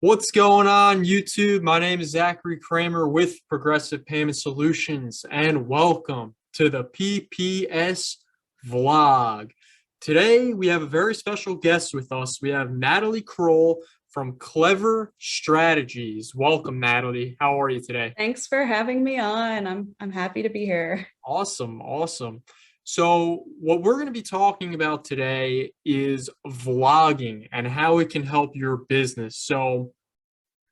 What's going on, YouTube? My name is Zachary Kramer with Progressive Payment Solutions, and welcome to the PPS vlog. Today, we have a very special guest with us. We have Natalie Krul from Klever Strategies. Welcome, Natalie. How are you today? Thanks for having me on. I'm happy to be here. Awesome, awesome. So, what we're going to be talking about today is vlogging and how it can help your business. So,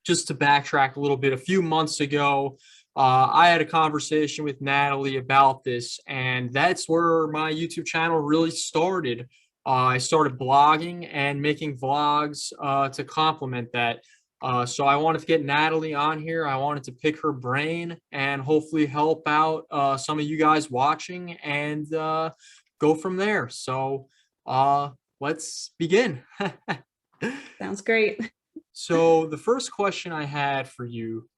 just to backtrack a little bit, a few months ago, I had a conversation with Natalie about this, and that's where my YouTube channel really started. I started blogging and making vlogs to complement that. So I wanted to get Natalie on here. I wanted to pick her brain and hopefully help out some of you guys watching and go from there. So let's begin. Sounds great. So the first question I had for you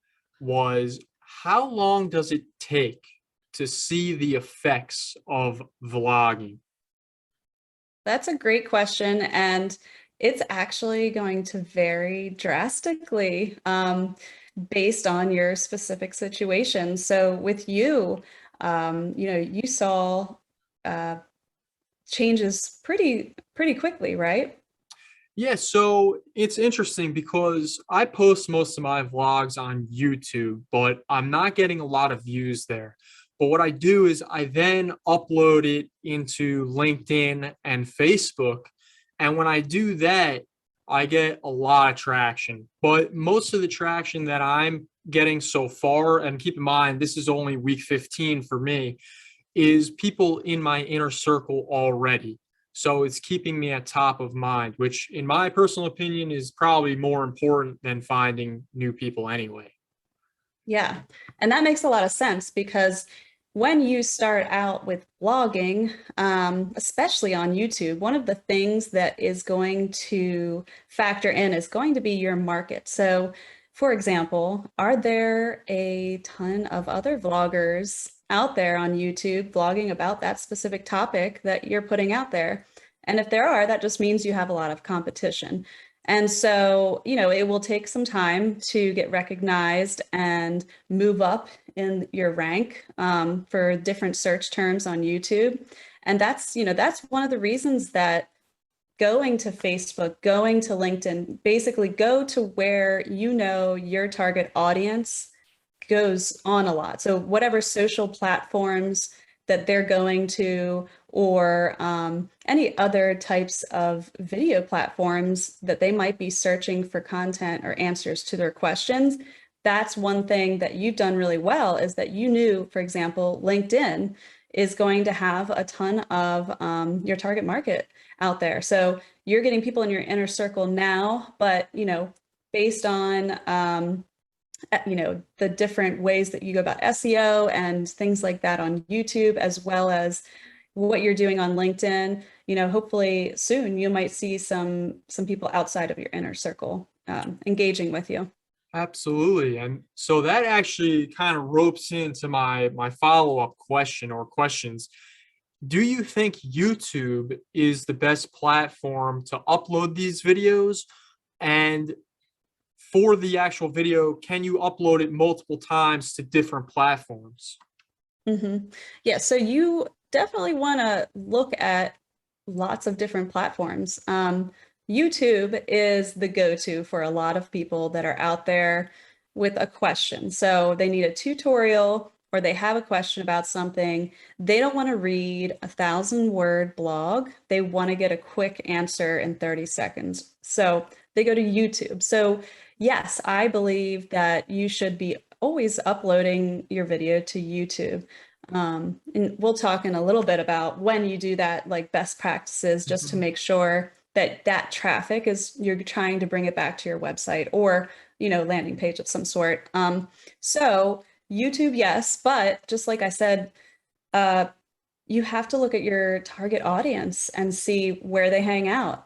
was, how long does it take to see the effects of vlogging? That's a great question, and it's actually going to vary drastically based on your specific situation. So with you, you saw uh, changes pretty quickly, right? Yeah, so it's interesting because I post most of my vlogs on YouTube, but I'm not getting a lot of views there. But what I do is I then upload it into LinkedIn and Facebook. And when I do that, I get a lot of traction. But most of the traction that I'm getting so far, and keep in mind, this is only week 15 for me, is people in my inner circle already. So it's keeping me at top of mind, which in my personal opinion is probably more important than finding new people anyway. Yeah, and that makes a lot of sense because when you start out with blogging, especially on YouTube, one of the things that is going to factor in is going to be your market. So, for example, are there a ton of other vloggers out there on YouTube blogging about that specific topic that you're putting out there? And if there are, that just means you have a lot of competition. And so, it will take some time to get recognized and move up in your rank for different search terms on YouTube. And that's one of the reasons that going to Facebook, going to LinkedIn, basically go to where your target audience goes on a lot. So whatever social platforms that they're going to, or any other types of video platforms that they might be searching for content or answers to their questions. That's one thing that you've done really well, is that you knew, for example, LinkedIn is going to have a ton of your target market out there. So you're getting people in your inner circle now, but based on the different ways that you go about SEO and things like that on YouTube, as well as what you're doing on LinkedIn, hopefully soon you might see some people outside of your inner circle engaging with you. Absolutely. And so that actually kind of ropes into my follow-up question or questions. Do you think YouTube is the best platform to upload these videos? And for the actual video, can you upload it multiple times to different platforms? Yeah, so you definitely want to look at lots of different platforms. YouTube is the go-to for a lot of people that are out there with a question. So they need a tutorial or they have a question about something. They don't want to read 1,000-word blog. They want to get a quick answer in 30 seconds. So they go to YouTube. So yes, I believe that you should be always uploading your video to YouTube. And we'll talk in a little bit about when you do that, like best practices, just to Mhm. make sure that that traffic is, you're trying to bring it back to your website or, landing page of some sort. So YouTube, yes, but just like I said, uh, you have to look at your target audience and see where they hang out.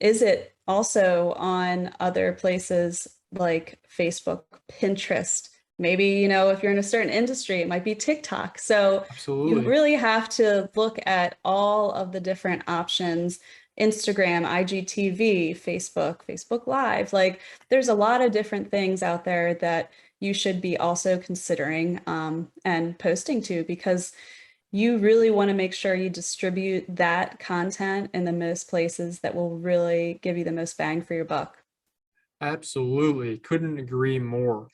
Is it also on other places like Facebook, Pinterest? Maybe, if you're in a certain industry, it might be TikTok. So you Absolutely. really have to look at all of the different options Instagram, IGTV, Facebook, Facebook Live. Like there's a lot of different things out there that you should be also considering and posting to, because you really want to make sure you distribute that content in the most places that will really give you the most bang for your buck. Absolutely. Couldn't agree more.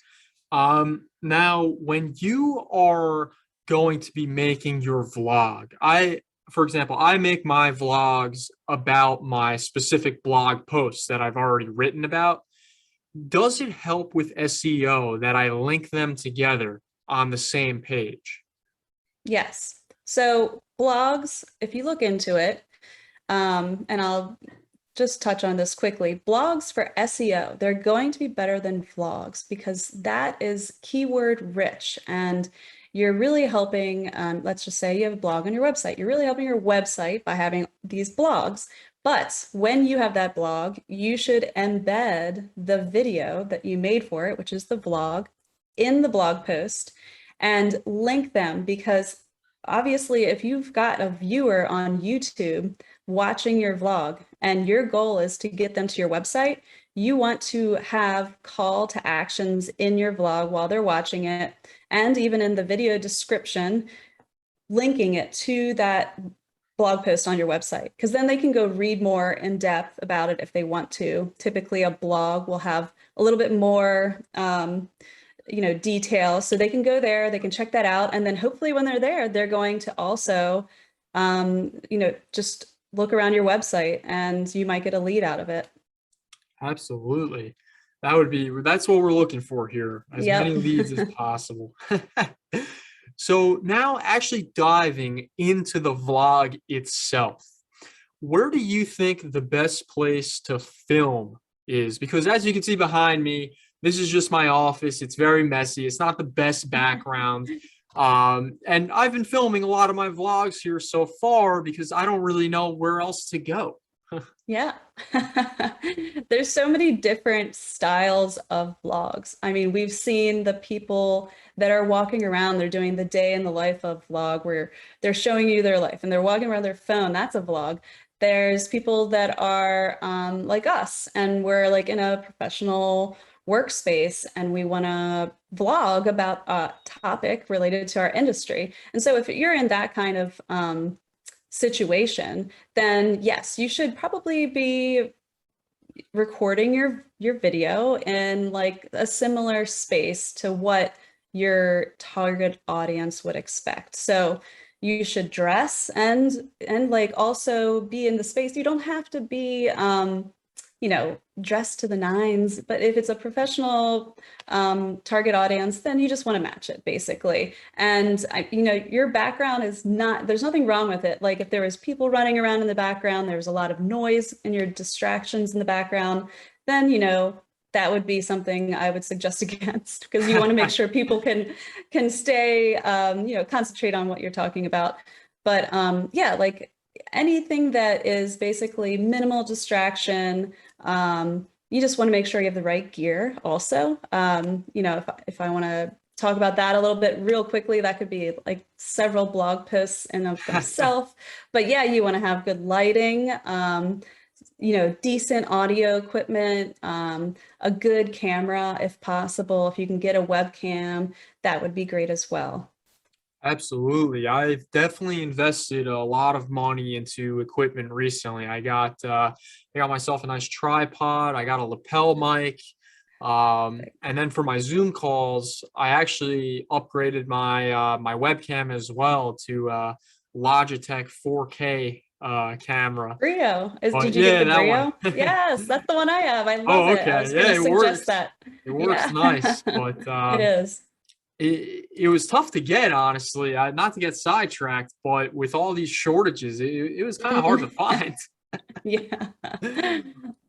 Now, when you are going to be making your vlog, for example, I make my vlogs about my specific blog posts that I've already written about. Does it help with SEO that I link them together on the same page? Yes. So blogs, if you look into it, and I'll just touch on this quickly. Blogs for SEO, they're going to be better than vlogs because that is keyword rich, and you're really helping, let's just say you have a blog on your website. You're really helping your website by having these blogs. But when you have that blog, you should embed the video that you made for it, which is the vlog, in the blog post and link them, because obviously if you've got a viewer on YouTube watching your vlog and your goal is to get them to your website, you want to have call to actions in your vlog while they're watching it, and even in the video description, linking it to that blog post on your website, because then they can go read more in depth about it if they want to. Typically, a blog will have a little bit more detail, so they can go there, they can check that out, and then hopefully when they're there, they're going to also just look around your website and you might get a lead out of it. Absolutely. That's what we're looking for here, as Yep. many leads as possible. So now actually diving into the vlog itself, where do you think the best place to film is? Because as you can see behind me, this is just my office. It's very messy. It's not the best background. And I've been filming a lot of my vlogs here so far because I don't really know where else to go. Yeah. There's so many different styles of vlogs. I mean, we've seen the people that are walking around, they're doing the day in the life of vlog where they're showing you their life and they're walking around their phone. That's a vlog. There's people that are like us, and we're like in a professional workspace and we want to vlog about a topic related to our industry. And so if you're in that kind of situation, then yes, you should probably be recording your video in like a similar space to what your target audience would expect. So you should dress and like also be in the space. You don't have to be dressed to the nines, but if it's a professional target audience, then you just want to match it basically. And your background is not, there's nothing wrong with it. Like if there was people running around in the background, there was a lot of noise and your distractions in the background, then that would be something I would suggest against, because you want to make sure people can stay concentrate on what you're talking about. But yeah, like anything that is basically minimal distraction. You just want to make sure you have the right gear also. If I want to talk about that a little bit real quickly, that could be like several blog posts in of themselves. But yeah, you want to have good lighting, decent audio equipment, a good camera if possible. If you can get a webcam, that would be great as well. Absolutely. I've definitely invested a lot of money into equipment recently. I got myself a nice tripod. I got a lapel mic. And then for my Zoom calls, I actually upgraded my webcam as well to Logitech 4K camera. Brio But did you get yeah, the that one. Brio? Yes, that's the one I have. I love Oh, it. I was okay. going Yeah, to it suggest works. that. It works Yeah, nice, but it is. it was tough to get, honestly. Not to get sidetracked, but with all these shortages, it was kind of hard to Mhm. find. Yeah.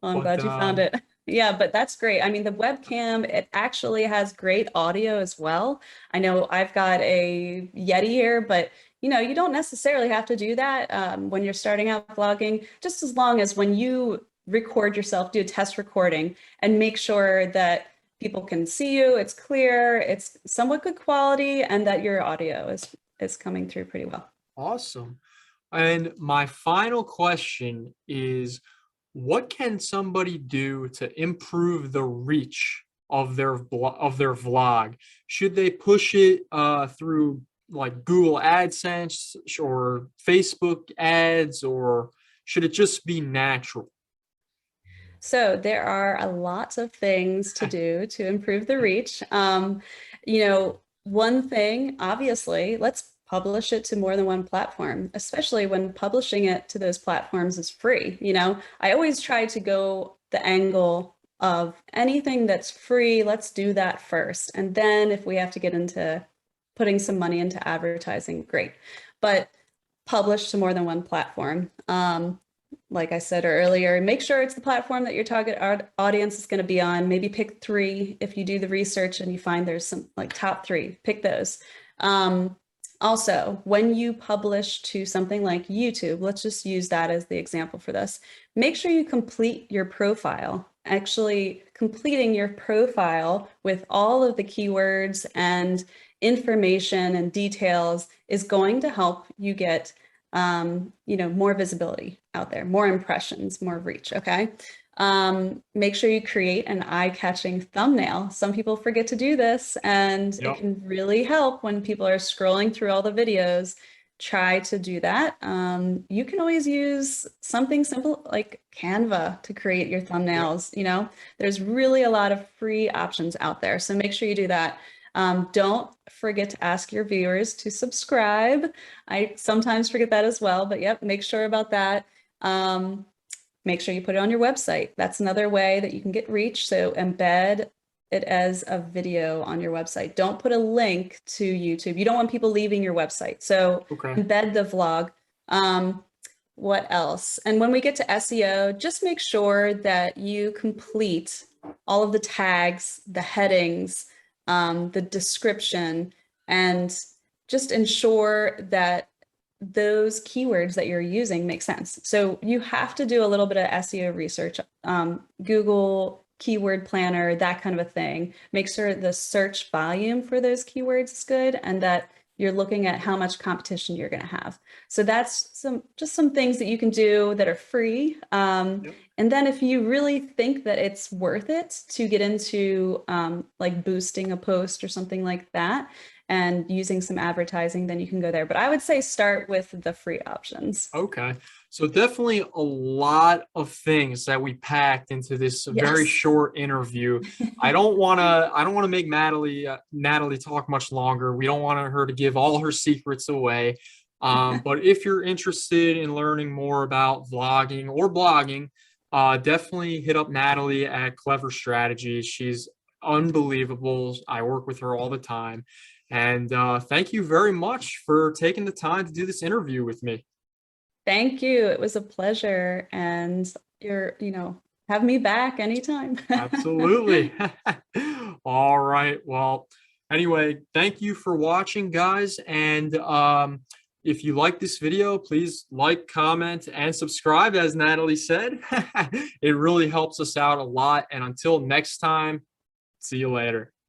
Well, I'm But glad you found it. Yeah, but that's great. I mean, the webcam, it actually has great audio as well. I know I've got a Yeti here, but you don't necessarily have to do that when you're starting out vlogging, just as long as when you record yourself, do a test recording and make sure that people can see you, it's clear, it's somewhat good quality, and that your audio is coming through pretty well. awesome. And my final question is, what can somebody do to improve the reach of their vlog? Should they push it through like Google AdSense or Facebook ads, or should it just be natural? So there are a lot of things to do to improve the reach. You know, one thing, obviously, let's publish it to more than one platform, especially when publishing it to those platforms is free. You know, I always try to go the angle of anything that's free, let's do that first. And then if we have to get into putting some money into advertising, great. But publish to more than one platform. Like I said earlier, make sure it's the platform that your target audience is going to be on. Maybe pick three. If you do the research and you find there's some like top three, pick those. Also, when you publish to something like YouTube, let's just use that as the example for this. Make sure you complete your profile. Actually, completing your profile with all of the keywords and information and details is going to help you get you know, more visibility out there, more impressions, more reach, okay? Make sure you create an eye-catching thumbnail. Some people forget to do this, and it Yep. can really help when people are scrolling through all the videos. Try to do that. You can always use something simple like Canva to create your Yep. thumbnails. You know, there's really a lot of free options out there, so make sure you do that. Don't forget to ask your viewers to subscribe. I sometimes forget that as well, but yep, make sure about that. Make sure you put it on your website. That's another way that you can get reach. So embed it as a video on your website. Don't put a link to YouTube. You don't want people leaving your website. So Okay. embed the vlog. What else? And when we get to SEO, just make sure that you complete all of the tags, the headings, the description, and just ensure that those keywords that you're using make sense. So you have to do a little bit of SEO research, Google keyword planner, that kind of a thing. Make sure the search volume for those keywords is good and that you're looking at how much competition you're going to have. So that's just some things that you can do that are free. Yep. And then if you really think that it's worth it to get into like boosting a post or something like that and using some advertising, then you can go there. But I would say start with the free options. Okay. So definitely a lot of things that we packed into this very Yes. short interview. I don't want to make Natalie talk much longer. We don't want her to give all her secrets away. But if you're interested in learning more about vlogging or blogging, definitely hit up Natalie at Klever Strategies. She's unbelievable. I work with her all the time. And thank you very much for taking the time to do this interview with me. Thank you. It was a pleasure. And you know, have me back anytime. Absolutely. All right. Well, anyway, thank you for watching, guys. And if you like this video, please like, comment, and subscribe, as Natalie said. It really helps us out a lot. And until next time, see you later.